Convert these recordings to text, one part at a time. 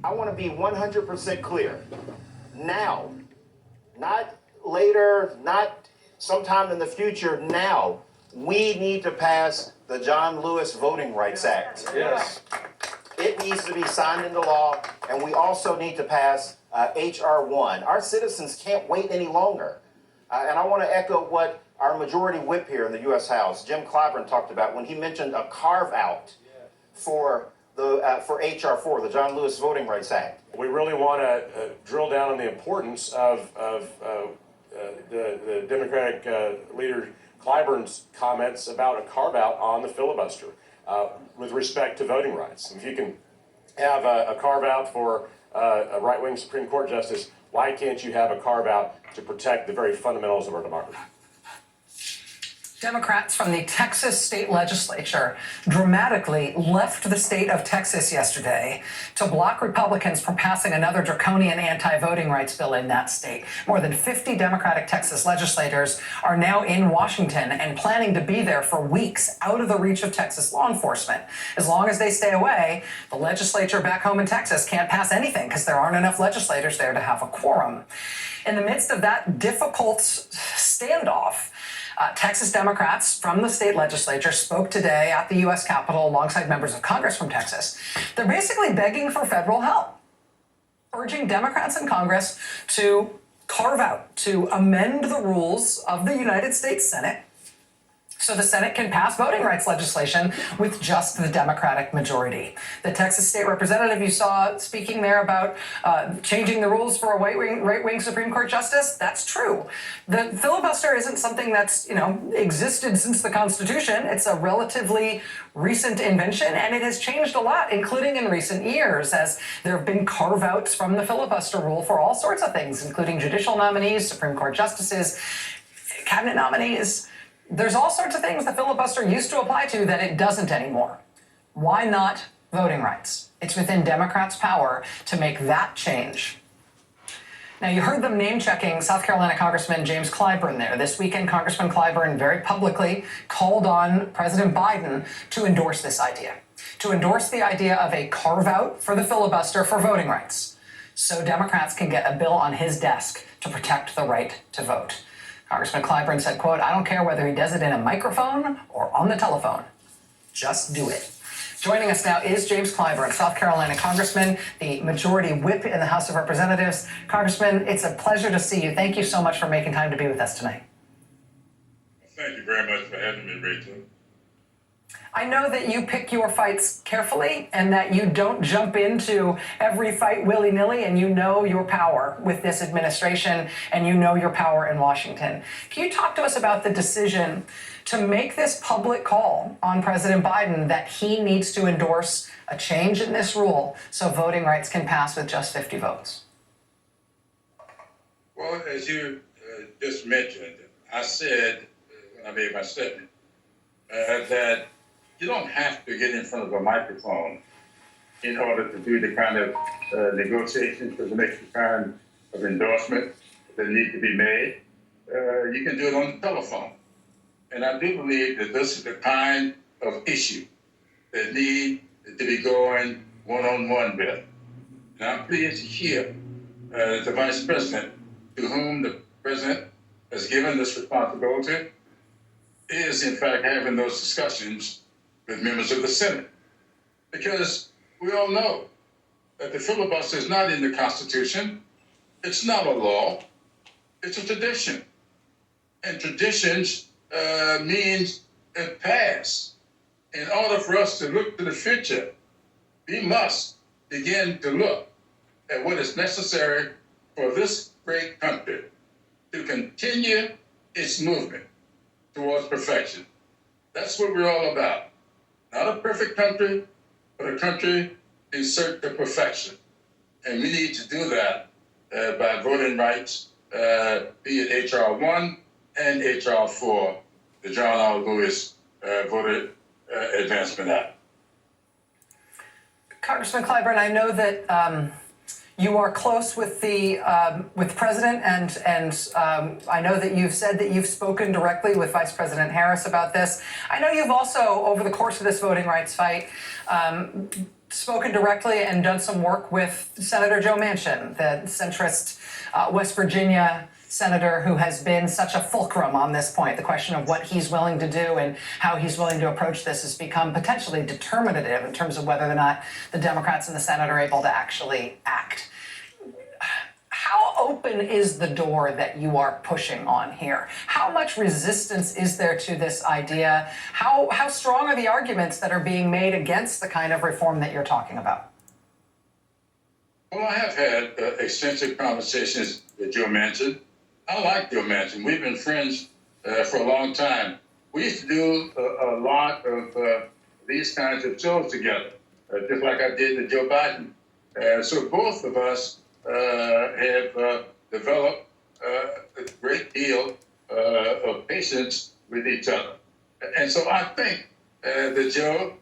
I want to be 100% clear. Now, not later, not sometime in the future, now, we need to pass the John Lewis Voting Rights Act. Yes. It needs to be signed into law, and we also need to pass H.R. 1. Our citizens can't wait any longer. And I want to echo what our majority whip here in the U.S. House, Jim Clyburn, talked about when he mentioned a carve-out for H.R. 4, the John Lewis Voting Rights Act. We really want to drill down on the importance of the Democratic leader Clyburn's comments about a carve-out on the filibuster with respect to voting rights. If you can have a carve-out for a right-wing Supreme Court justice, why can't you have a carve-out to protect the very fundamentals of our democracy? Democrats from the Texas state legislature dramatically left the state of Texas yesterday to block Republicans from passing another draconian anti-voting rights bill in that state. More than 50 Democratic Texas legislators are now in Washington and planning to be there for weeks out of the reach of Texas law enforcement. As long as they stay away, the legislature back home in Texas can't pass anything because there aren't enough legislators there to have a quorum. In the midst of that difficult standoff, Texas Democrats from the state legislature spoke today at the U.S. Capitol alongside members of Congress from Texas. They're basically begging for federal help, urging Democrats in Congress to carve out, to amend the rules of the United States Senate so the Senate can pass voting rights legislation with just the Democratic majority. The Texas state representative you saw speaking there about changing the rules for a right-wing Supreme Court justice, that's true. The filibuster isn't something that's, existed since the Constitution. It's a relatively recent invention, and it has changed a lot, including in recent years, as there have been carve-outs from the filibuster rule for all sorts of things, including judicial nominees, Supreme Court justices, cabinet nominees. There's all sorts of things the filibuster used to apply to that it doesn't anymore. Why not voting rights? It's within Democrats' power to make that change. Now, you heard them name-checking South Carolina Congressman James Clyburn there. This weekend, Congressman Clyburn very publicly called on President Biden to endorse this idea, to endorse the idea of a carve-out for the filibuster for voting rights, so Democrats can get a bill on his desk to protect the right to vote. Congressman Clyburn said, quote, "I don't care whether he does it in a microphone or on the telephone. Just do it." Joining us now is James Clyburn, South Carolina Congressman, the majority whip in the House of Representatives. Congressman, it's a pleasure to see you. Thank you so much for making time to be with us tonight. Thank you very much for having me, Rachel. I know that you pick your fights carefully and that you don't jump into every fight willy-nilly, and you know your power with this administration and you know your power in Washington. Can you talk to us about the decision to make this public call on President Biden that he needs to endorse a change in this rule so voting rights can pass with just 50 votes? Well, as you just mentioned, I said when I made my statement that you don't have to get in front of a microphone in order to do the kind of negotiations for the next kind of endorsement that need to be made. You can do it on the telephone. And I do believe that this is the kind of issue that need to be going one-on-one with. And I'm pleased to hear the Vice President, to whom the President has given this responsibility, is in fact having those discussions with members of the Senate. Because we all know that the filibuster is not in the Constitution. It's not a law. It's a tradition. And traditions means a past. In order for us to look to the future, we must begin to look at what is necessary for this great country to continue its movement towards perfection. That's what we're all about. Not a perfect country, but a country in search of perfection. And we need to do that by voting rights, be it H.R. 1 and H.R. 4, the John R. Lewis Voter Advancement Act. Congressman Clyburn, I know that you are close with the president, and I know that you've said that you've spoken directly with Vice President Harris about this. I know you've also, over the course of this voting rights fight, spoken directly and done some work with Senator Joe Manchin, the centrist West Virginia senator who has been such a fulcrum on this point. The question of what he's willing to do and how he's willing to approach this has become potentially determinative in terms of whether or not the Democrats in the Senate are able to actually act. How open is the door that you are pushing on here? How much resistance is there to this idea? How strong are the arguments that are being made against the kind of reform that you're talking about? Well, I have had extensive conversations with Joe Manchin. I like Joe Manchin. We've been friends for a long time. We used to do a lot of these kinds of shows together, just like I did with Joe Biden. So both of us have developed a great deal of patience with each other. And so I think that Joe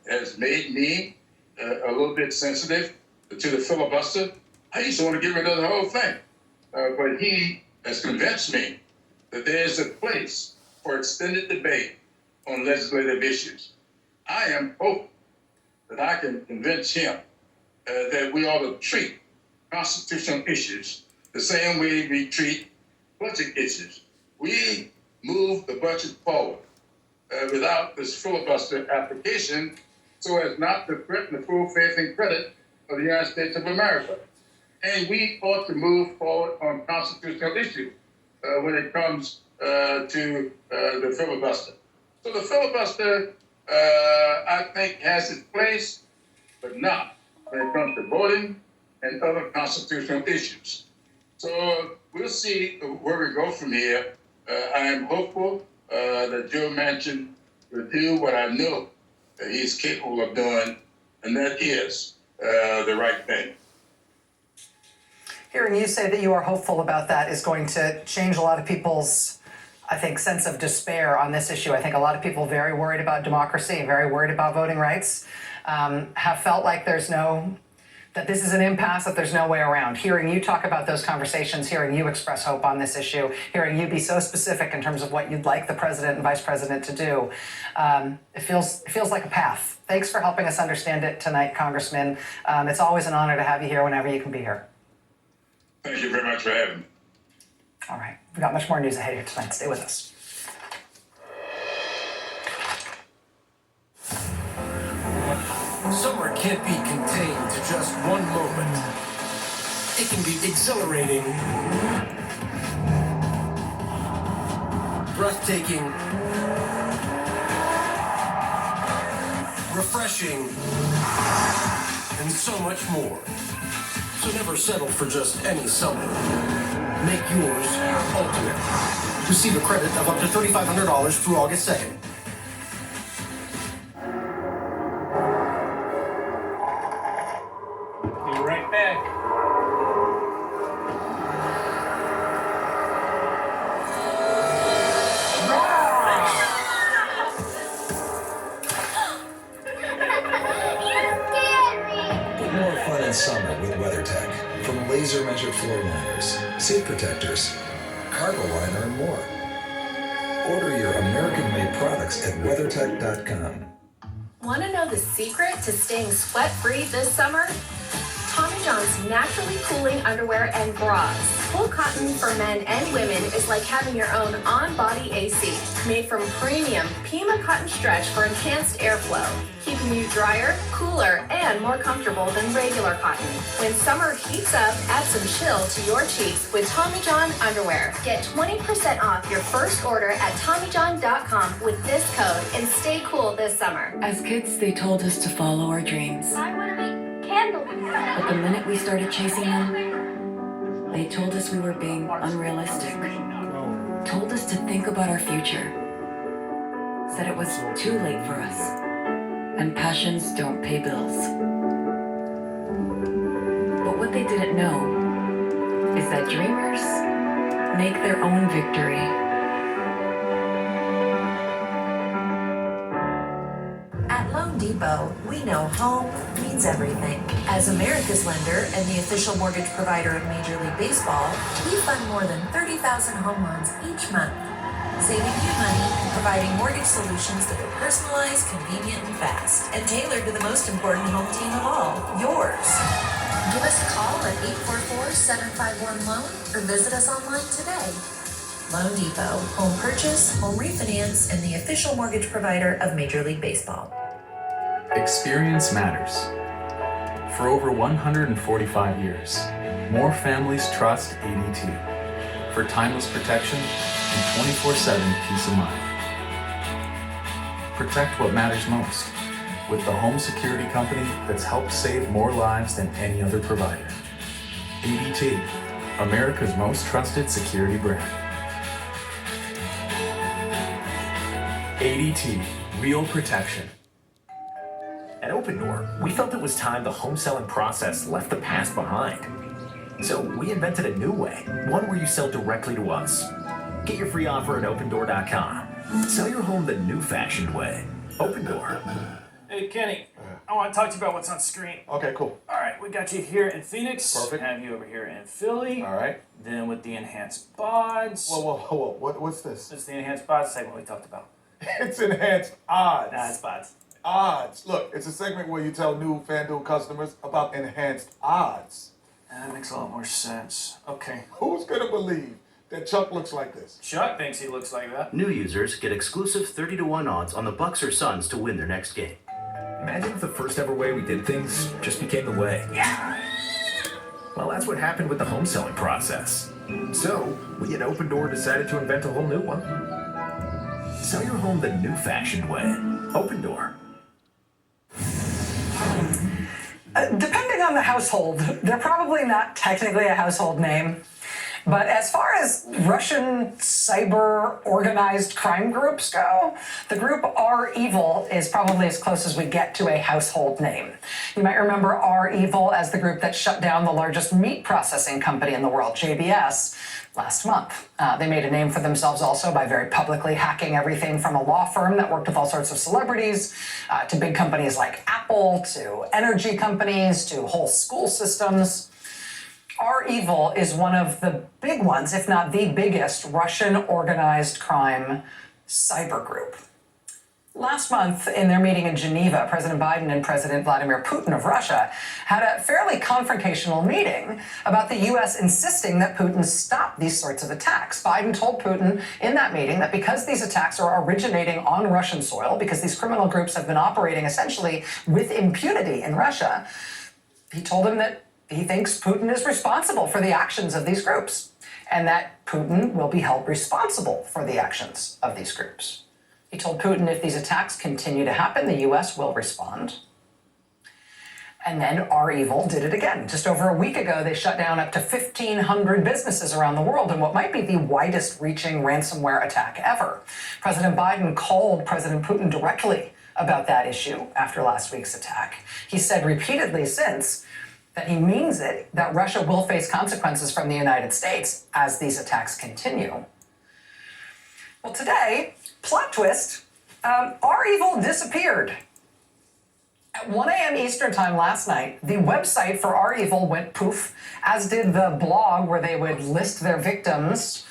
has made me a little bit sensitive to the filibuster. I used to want to get rid of the whole thing. But he has convinced me that there's a place for extended debate on legislative issues. I am hoping that I can convince him that we ought to treat constitutional issues the same way we treat budget issues. We move the budget forward without this filibuster application so as not to threaten the full faith and credit of the United States of America. And we ought to move forward on constitutional issues when it comes to the filibuster. So the filibuster, I think, has its place, but not when it comes to voting and other constitutional issues. So we'll see where we go from here. I am hopeful that Joe Manchin will do what I know that he's capable of doing, and that is the right thing. Hearing you say that you are hopeful about that is going to change a lot of people's, I think, sense of despair on this issue. I think a lot of people very worried about democracy, very worried about voting rights, have felt like that this is an impasse, that there's no way around. Hearing you talk about those conversations, hearing you express hope on this issue, hearing you be so specific in terms of what you'd like the president and vice president to do, it feels like a path. Thanks for helping us understand it tonight, Congressman. It's always an honor to have you here whenever you can be here. Thank you very much for having me. All right, we've got much more news ahead here tonight. Stay with us. Summer can't be contained to just one moment. It can be exhilarating, breathtaking, refreshing, and so much more. So never settle for just any summer. Make yours ultimate. Receive a credit of up to $3,500 through August 2nd. Be right back. Put more fun in summer with WeatherTech. From laser measured floor liners, seat protectors, cargo liner, and more. Order your American-made products at WeatherTech.com. Want to know the secret to staying sweat-free this summer? Tommy John's naturally cooling underwear and bras. Full cotton for men and women is like having your own on-body AC. Made from premium Pima cotton stretch for enhanced airflow, keeping you drier, cooler, and more comfortable than regular cotton. When summer heats up, add some chill to your cheeks with Tommy John underwear. Get 20% off your first order at TommyJohn.com with this code and stay cool this summer. As kids, they told us to follow our dreams. I want to make candles. But the minute we started chasing them, they told us we were being unrealistic. Told us to think about our future. Said it was too late for us. And passions don't pay bills. But what they didn't know is that dreamers make their own victory. At Loan Depot, we know home means everything. As America's lender and the official mortgage provider of Major League Baseball, we fund more than 30,000 home loans each month. saving you money and providing mortgage solutions that are personalized, convenient, and fast, and tailored to the most important home team of all, yours. Give us a call at 844-751-LOAN or visit us online today. Loan Depot, home purchase, home refinance, and the official mortgage provider of Major League Baseball. Experience matters. For over 145 years, more families trust ADT for timeless protection and 24/7 peace of mind. Protect what matters most with the home security company that's helped save more lives than any other provider. ADT, America's most trusted security brand. ADT, real protection. At Open Door, we felt it was time the home selling process left the past behind. So we invented a new way, one where you sell directly to us. Get your free offer at opendoor.com. Sell your home the new-fashioned way. Open Door. Hey, Kenny, I want to talk to you about what's on screen. Okay, cool. All right, we got you here in Phoenix. Perfect. Have you over here in Philly. All right. Then with the enhanced bods. Whoa. What's this? It's the enhanced bods segment we talked about. It's enhanced odds. Nah, it's bods. Odds. Look, it's a segment where you tell new FanDuel customers about enhanced odds. That makes a lot more sense. Okay. Who's gonna believe that Chuck looks like this? Chuck thinks he looks like that. New users get exclusive 30-1 odds on the Bucks or Suns to win their next game. Imagine if the first ever way we did things just became the way. Yeah. Well, that's what happened with the home selling process. So, we at Open Door decided to invent a whole new one. Sell your home the new-fashioned way. Open Door. Depending on the household, they're probably not technically a household name. But as far as Russian cyber organized crime groups go, the group R-Evil is probably as close as we get to a household name. You might remember R-Evil as the group that shut down the largest meat processing company in the world, JBS, last month. They made a name for themselves also by very publicly hacking everything from a law firm that worked with all sorts of celebrities, to big companies like Apple, to energy companies, to whole school systems. R-Evil is one of the big ones, if not the biggest, Russian organized crime cyber group. Last month, in their meeting in Geneva, President Biden and President Vladimir Putin of Russia had a fairly confrontational meeting about the U.S. insisting that Putin stop these sorts of attacks. Biden told Putin in that meeting that because these attacks are originating on Russian soil, because these criminal groups have been operating essentially with impunity in Russia, he told him that he thinks Putin is responsible for the actions of these groups, and that Putin will be held responsible for the actions of these groups. He told Putin if these attacks continue to happen, the U.S. will respond. And then R-Evil did it again. Just over a week ago, they shut down up to 1,500 businesses around the world in what might be the widest-reaching ransomware attack ever. President Biden called President Putin directly about that issue after last week's attack. He said repeatedly since that he means it, that Russia will face consequences from the United States as these attacks continue. Well, today, plot twist, R-Evil disappeared. At 1 a.m. Eastern time last night, the website for R-Evil went poof, as did the blog where they would list their victims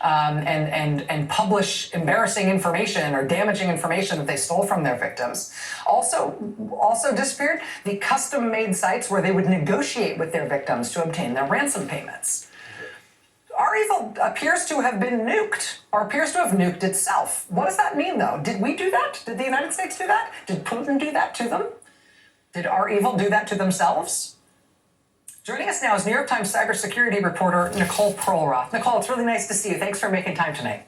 and publish embarrassing information or damaging information that they stole from their victims. Also disappeared the custom-made sites where they would negotiate with their victims to obtain their ransom payments. R-Evil appears to have been nuked, or appears to have nuked itself. What does that mean, though? Did we do that? Did the United States do that? Did Putin do that to them? Did R-Evil do that to themselves? Joining us now is New York Times cybersecurity reporter Nicole Perlroth. Nicole, it's really nice to see you. Thanks for making time tonight.